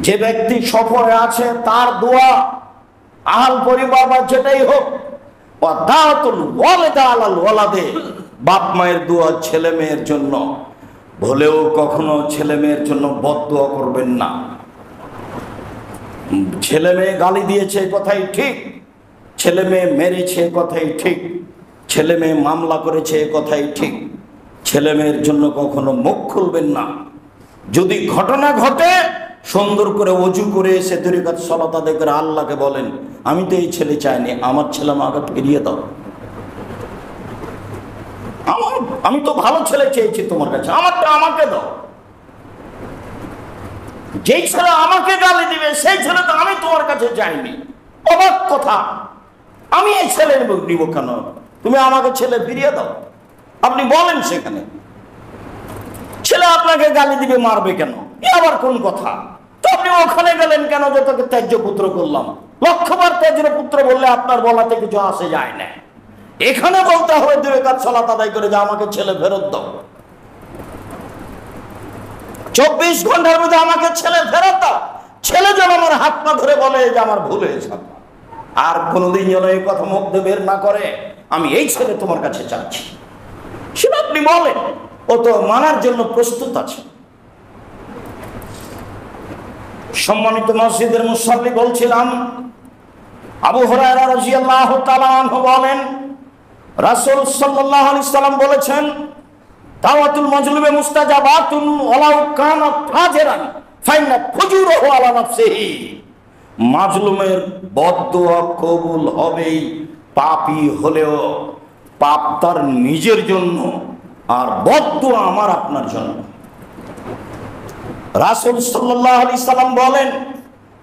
যে ব্যক্তি সফরে আছে তার দোয়া আহাল পরিবার বা যেটাই হোক, বাপ মায়ের দোয়া ছেলে মেয়ের জন্য, ভুলেও কখনো ছেলে মেয়ের জন্য বদদোয়া করবেন না। ছেলে মেয়ে গালি দিয়েছে কথাই ঠিক, ছেলে মেয়ে মেরেছে কথাই ঠিক, ছেলে মেয়ে মামলা করেছে কথাই ঠিক, ছেলে মেয়ের জন্য কখনো মুখ খুলবেন না। যদি ঘটনা ঘটে সুন্দর করে অজু করে এসে 2 রাকাত সালাত আদায় করে আল্লাহকে বলেন, আমি তো এই ছেলে চাইনি, আমার ছেলে আমাকে ফিরিয়ে দাও, আমি তো ভালো ছেলে চেয়েছি তোমার কাছে, আমারটা আমাকে দাও। যেই ছেলে আমাকে গালি দিবে সেই ছেলে তো আমি তোমার কাছে চাইনি। অবাক কথা, আমি এই ছেলে নিব কেন? তুমি আমাকে ছেলে ফিরিয়ে দাও। আপনি বলেন সেখানে ছেলে আপনাকে গালি দিবে, মারবে কেন? এ আবার কোন কথা? তো আপনি ওখানে গেলেন কেন যে তোকে ত্যায্য পুত্র করলাম? লক্ষবার ত্যায্য পুত্র বললে আপনার বলাতে কিছু আসে যায় না। এখানে বলতে হবে 2 রাকাত সালাত আদায় করে যে আমাকে ছেলে ফেরত দাও, 24 ঘন্টার মধ্যে আমাকে ছেলে ফেরত দাও। ছেলে যেন আমার হাত পা ধরে বলে যে আমার ভুল হয়েছে, আর কোনোদিন যেন এই কথা মুখ দিয়ে বের না করে আমি এই ছেলে তোমার কাছে চাচ্ছি, সেটা আপনি বলেন। ও তো মানার জন্য প্রস্তুত আছে। সম্মানিত মসজিদের মুসাল্লি, বলছিলাম আবু হুরায়রা রাদিয়াল্লাহু তাআলা আনহু বলেন, রাসূল সাল্লাল্লাহু আলাইহি সাল্লাম বলেছেন, দাওয়াতুল মাজলুমে মুস্তাজাবাতুন ওয়ালাউ কানা ফাজিরান ফাইন্না ফুজুরহু আলা নাফসিহি। মাজলুমের বদদোয়া কবুল হবেই, পাপী হলেও পাপ তার নিজের জন্য, আর বদদোয়া আমার আপনার জন্য। রাসূল সাল্লাল্লাহু আলাইহি সাল্লাম বলেন,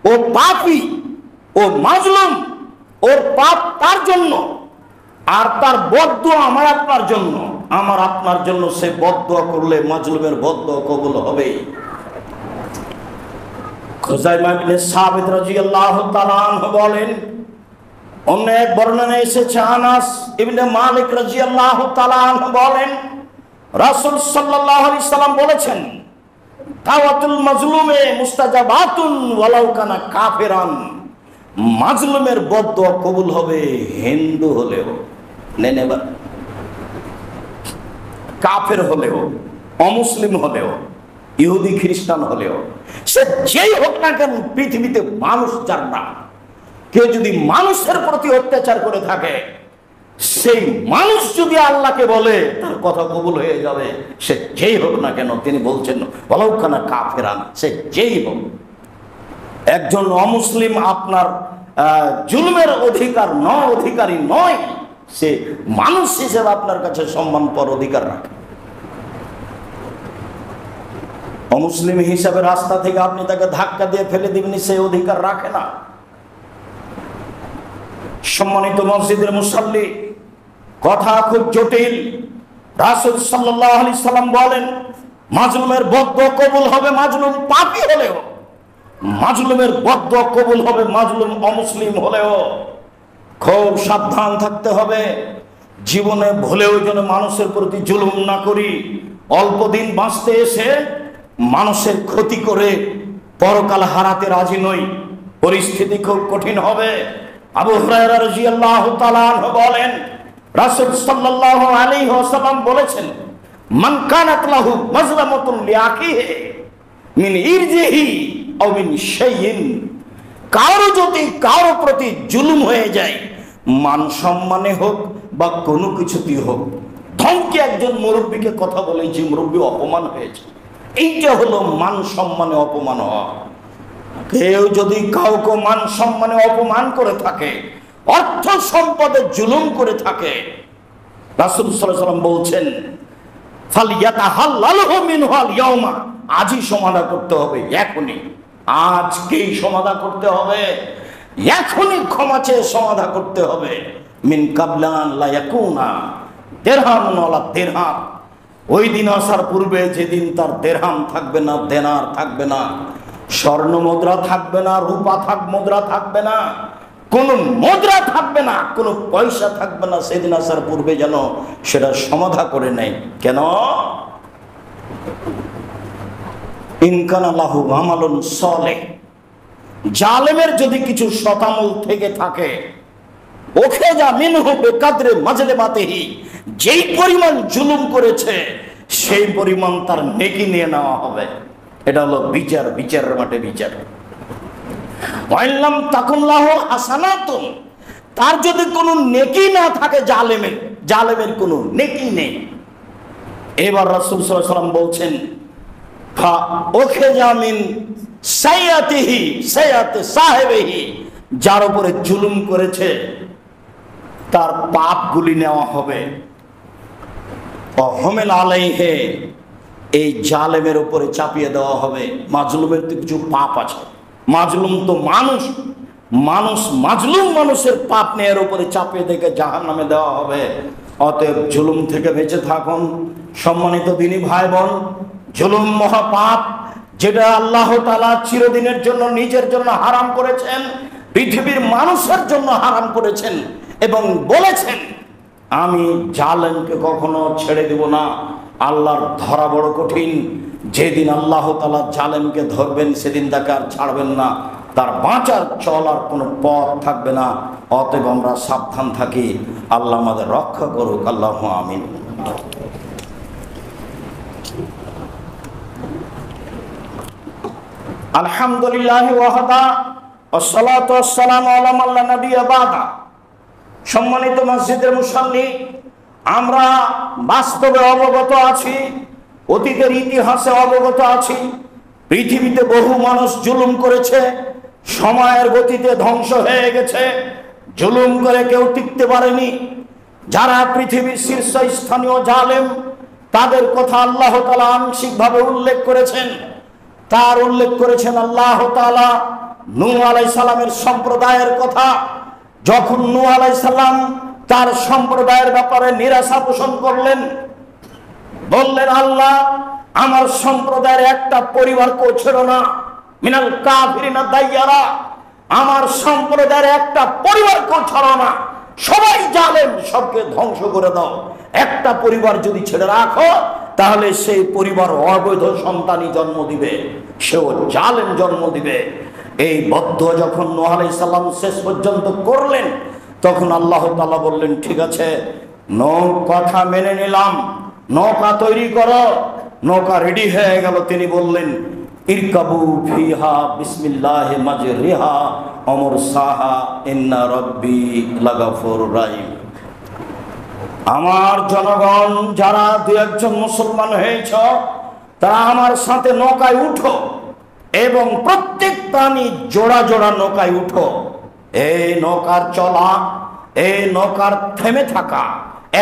ও পাপী, ও মাজলুম, ওর পাপ তার জন্য আর তার বদদোয়া আমার আপনার জন্য। আমার আপনার জন্য সে বদদোয়া করলে মাজলুমের বদদোয়া কবুল হবে। খুজাইমা ইবনে সাবিত রাদিয়াল্লাহু তাআলা আনহু বলেন, অন্য এক বর্ণনায় এসেছে আনাস ইবনে মালিক রাদিয়াল্লাহু তাআলা আনহু বলেন, রাসূল সাল্লাল্লাহু আলাইহি সাল্লাম বলেছেন, দাওয়াতুল মাজলুমে মুস্তাজাবাতুন ওয়ালাউ কানা কাফিরান। মাজলুমের বদদোয়া কবুল হবে হিন্দু হলেও, নেন এবার, কাফের হলেও, অমুসলিম হলেও, ইহুদি খ্রিস্টান হলেও, সে যেই হোক না কেন, পৃথিবীতে মানুষ যার না, কেউ যদি মানুষের প্রতি অত্যাচার করে থাকে, সেই মানুষ যদি আল্লাহকে বলে তার কথা কবুল হয়ে যাবে, সে যেই হোক না কেন। তিনি বলছেন ওয়ালাউ কানা কাফিরান, সে যেই হোক। একজন অমুসলিম আপনার জুলুমের অধিকারী নয়, সে মানুষ হিসেবে আপনার কাছে সম্মান পর অধিকার রাখে। অমুসলিম হিসাবে রাস্তা থেকে আপনি তাকে ধাক্কা দিয়ে ফেলে দিবেন, সে অধিকার রাখে না। সম্মানিত মসজিদের মুসাল্লি, কথা খুব জটিল। রাসূল সাল্লাল্লাহু আলাইহি সাল্লাম বলেন, মাজলুমের বদদোয়া কবুল হবে মাজলুম পাপী হলেও, মাজলুমের বদদোয়া কবুল হবে মাজলুম অমুসলিম হলেও। খুব সাবধান থাকতে হবে, জীবনে ভুলেও যেন মানুষের প্রতি জুলুম না করি। অল্প দিন বাঁচতে এসে মানুষের ক্ষতি করে পরকাল হারাতে রাজি নই, পরিস্থিতি খুব কঠিন হবে। আবু হুরায়রা রাদিয়াল্লাহু তাআলা আনহু বলেন, রাসূল সাল্লাল্লাহু আলাইহি ওয়াসাল্লাম বলেছেন, মান কানাত লাহু মাজলামাতুন লিআখিহি মিন ইরজিহি আও মিন শাইইন। কারো যদি কারো প্রতি জুলুম হয়ে যায়, মান সম্মানে হোক বা কোনো কিছুতেই হোক, ধমকে একজন মুরব্বীকে কথা বলে যে মুরব্বী অপমান হয়েছে, এইটা হলো মান সম্মানে অপমান হওয়া। কেউ যদি কাউকে মান সম্মানে অপমান করে থাকে, অর্থ সম্পদে জুলুম করে থাকে, রাসূল সাল্লাল্লাহু আলাইহি ওয়াসাল্লাম বলছেন, ফালিয়াতাহাল্লালহু মিনহু আল ইয়াওমা, আজই সমাধান করতে হবে, এখনই, আজকেই সমাধান করতে হবে, এখনই ক্ষমা চেয়ে সমাধান করতে হবে। মিন কাবলান লা ইয়াকুনা দিরহামুন ওয়ালা দিরহাম, ওই দিন আসার পূর্বে যেদিন তার দিরহাম থাকবে না, দেনার থাকবে না, স্বর্ণ মুদ্রা থাকবে না, রূপা মুদ্রা থাকবে না, কোন মুদ্রা থাকবে না, কোন পয়সা থাকবে না, সেদিন আসার পূর্বে যেন সেটা সমাধা করে নেয়। কেন? ইনকানা লাহু আমালুন সালেহ, জালেমের যদি কিছু শতামল থেকে থাকে, ওখে যা মিনহু বিকাদরে মাজলিমাতিহি, যেই পরিমাণ জুলুম করেছে সেই পরিমাণ তার নেকি নিয়ে নেওয়া হবে। এটা হলো বিচার, বিচারের মাঠে বিচার। ওয়াইল্লাম তাকুন লাহু হাসানাতুন, তার যদি কোনো নেকি না থাকে, জালেমের কোনো নেকি নেই, এবার রাসূল সাল্লাল্লাহু আলাইহি ওয়াসাল্লাম বলছেন ফা উখিযা মিন সাইয়াতিহি সাইয়াতি সাহিবিহি, যার উপরে জুলুম করেছে তার পাপগুলি নেওয়া হবে। ওহমেল আলাইহি, এই জালেমের উপরে চাপিয়ে দেওয়া হবে। মাজলুমের তো কিছু পাপ আছে, মাজলুম তো মানুষ, মাজলুম মানুষের পাপ নিয়ে এর উপরে চাপিয়ে দেখে জাহান্নামে দেওয়া হবে। অতএব জুলুম থেকে বেঁচে থাকুন সম্মানিত দিনী ভাই বোন। জুলুম মহাপাপ, যেটা আল্লাহ তাআলা চিরদিনের জন্য নিজের জন্য হারাম করেছেন, পৃথিবীর মানুষের জন্য হারাম করেছেন এবং বলেছেন আমি জালেমকে কখনো ছেড়ে দেব না। আল্লাহর ধরা বড় কঠিন। যেদিন আল্লাহ তাআলা জালেমকে ধরবেন সেদিন তাকে আর ছাড়বেন না, তার বাঁচার চলার কোনো পথ থাকবে না। অতএব আমরা সাবধান থাকি। আল্লাহ আমাদের রক্ষা করুক, আল্লাহু আমিন। আলহামদুলিল্লাহ ওয়াহদা ওয়াসসালাতু ওয়াসসালামু আলা মান লা নাবিয়্যা বাদা। সম্মানিত মসজিদের মুসাল্লি, আমরা বাস্তবে অবগত আছি, অতীতের ইতিহাসে অবগত আছি, পৃথিবীতে বহু মানুষ জুলুম করেছে, সময়ের গতিতে ধ্বংস হয়ে গেছে। জুলুম করে কেউ টিকতে পারেনি। যারা পৃথিবীর শীর্ষস্থানীয় জালেম, তাদের কথা আল্লাহ তাআলা আংশিকভাবে উল্লেখ করেছেন। তার উল্লেখ করেছেন আল্লাহ তাআলা নূহ আলাইহিস সালামের সম্প্রদায়ের কথা। যখন নূহ আলাইহিস সালাম তার সম্প্রদায়ের ব্যাপারে নিরাশা পোষণ করলেন, বললেন আল্লাহ আমার সম্প্রদায়ের একটা পরিবারকেও ছেড়ো না, মিনাল কাফিরিনা দাইয়ারা, আমার সম্প্রদায়ের একটা পরিবারকেও ছাড়ো না, সবাই জালেম, সবকে ধ্বংস করে দাও। একটা পরিবার যদি ছেড়ে রাখো তাহলে সেই পরিবার অবৈধ সন্তানই জন্ম দিবে, সেও জালেম জন্ম দিবে। এই বদ্ধ যখন নূহ আলাইহিস সালাম শেষ পর্যন্ত করলেন, তখন আল্লাহ তাআলা বললেন ঠিক আছে, কথা মেনে নিলাম, নৌকা তৈরি করো। নৌকা রেডি হয়ে গেল। তিনি বললেন ইরকাবু ফিহা বিসমিল্লাহি মাজরিহা ওয়া মুরসাহা ইন্না রাব্বি লাগাফুরুর রাহিম। আমার জনগণ যারা দুই একজন মুসলমান হয়েছ, তারা আমার সাথে নৌকায় উঠো এবং প্রত্যেক প্রাণী জোড়া জোড়া নৌকায় উঠো। এই নৌকার চলা, এই নৌকার থেমে থাকা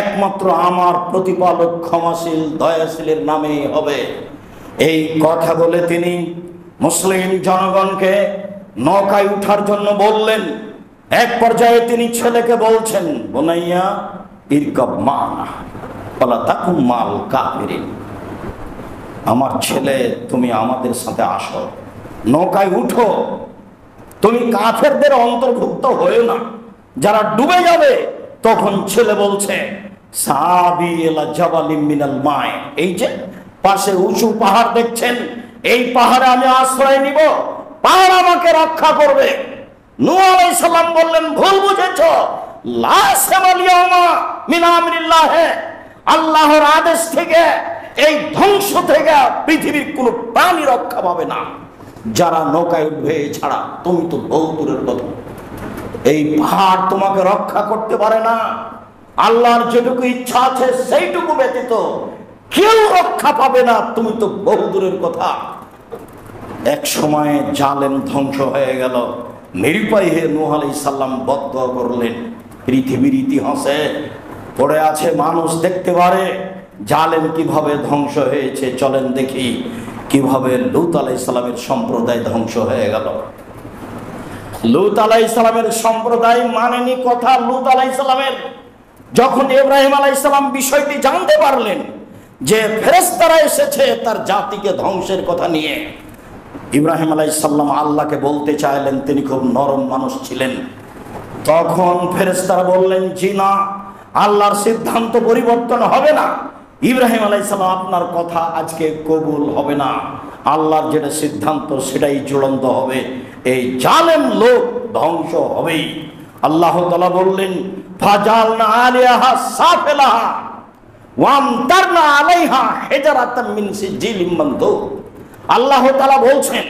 একমাত্র আমার প্রতিপালক ক্ষমাশীল দয়াশীলের নামেই হবে। এই কথা বলে তিনি মুসলিম জনগণকে নৌকায় উঠার জন্য বললেন। এক পর্যায়ে তিনি ছেলেকে বলছেন বুনাইয়া ইরকাব মানা ওয়ালা তাকুন মাল কাফিরিন, আমার ছেলে তুমি আমাদের সাথে আসো, নৌকায় উঠো, তুমি কাফেরদের অন্তর্ভুক্ত হয়েও না, যারা ডুবে যাবে। তখন ছেলে বলছে সাবি ইলা জাবালিম মিনাল মায়, এই যে পাশে উঁচু পাহাড় দেখছেন, এই পাহাড়ে আমি আশ্রয় নিব, পাহাড় আমাকে রক্ষা করবে। নূহ আলাইহিস সালাম বললেন ভুল বুঝেছো, লা সামাল ইয়াউমা মিন আমরিল্লাহ, আল্লাহর আদেশ থেকে, এই ধ্বংস থেকে পৃথিবীর কোনো প্রাণী রক্ষা পাবে না যারা নৌকায় উঠবে ছাড়া। তুমি তো বহু দূরের কথা, এই পাহাড় তোমাকে রক্ষা করতে পারে না। আল্লাহর যেটুকু ইচ্ছা আছে সেইটুকু ব্যতীত কেউ রক্ষা পাবে না, তুমি তো বহু দূরের কথা। এক সময়ে জালেম ধ্বংস হয়ে গেল। নিরুপায় হয়ে নূহ আলাইহিস সালাম বদদুয়া করলেন। পৃথিবীর ইতিহাসে পড়ে আছে, মানুষ দেখতে পারে জালেম কিভাবে ধ্বংস হয়েছে। চলেন দেখি কিভাবে লূত আলাইহিস সালামের সম্প্রদায় ধ্বংস হয়ে গেল। লূত আলাইহিস সালামের সম্প্রদায় মানেনি কথা লূত আলাইহিস সালামের। যখন ইব্রাহিম আলাইহিস সালাম বিষয়টি জানতে পারলেন যে ফেরেশতারা এসেছে তার জাতিকে ধ্বংসের কথা নিয়ে, ইব্রাহিম আলাইহিস সালাম আল্লাহকে বলতে চাইলেন, তিনি খুব নরম মানুষ ছিলেন। তখন ফেরেশতারা বললেন জি না, আল্লাহর সিদ্ধান্ত পরিবর্তন হবে না। ইব্রাহিম আলাইহিস সালাম আপনার কথা আজকে কবুল হবে না, আল্লাহর যেটা সিদ্ধান্ত সেটাই চূড়ান্ত হবে। এই জালেম লোক ধ্বংস হবেই। আল্লাহ তাআলা বললেন ফাজালনা আলিয়াহা সাফিলাহা ওয়ামতারনা আলাইহা হিজারাতাম মিন সিজিলিম মানদুদ। আল্লাহ তাআলা বলছেন